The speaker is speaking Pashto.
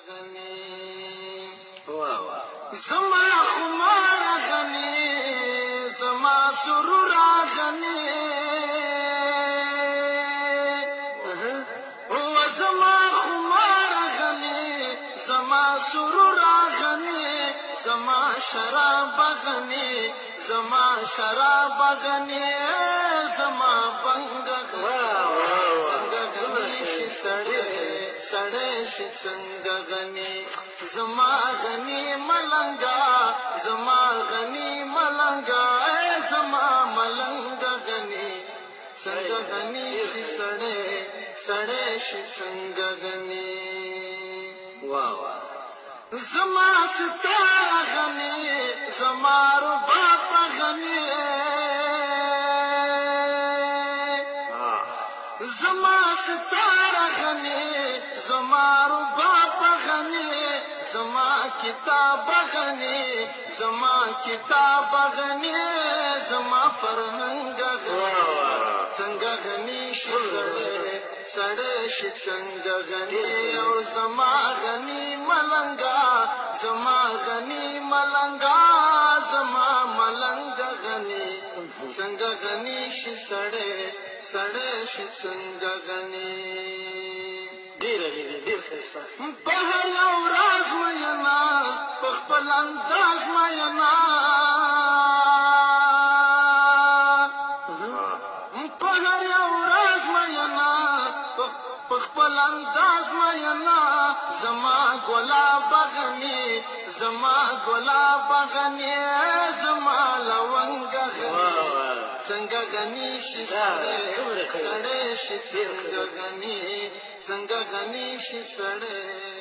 غني زما خمار غني زما سرور غني زما خمار غني زما سرور غني زما شراب غني زما شراب غني زما بنگ غني سړی شي څنګه غني زما غني ملنګا زما غني ملنګا زما ملنګ غني څنګه غني شي سړی شي څنګه غني زما ستار غني زما رباب غني زما ستار غني زما رباب غني زما کتاب غني زما کتاب غني زما فرهنګ غني څنګه غني شي سړی شي څنګه غني او زما غني ملنګا زما غني ملنګا زما ملنګ غني څنګه غني شي سړی شي څنګه غني ډېر ښایسته په هر یو راز مینا په خپل انداز مینا په هر یو راز مینا په خپل انداز مینا زما ګلاب غني زما ګلاب غني زما لونګ غني څنګه غني شي سړی شي څنګه غني شي سړی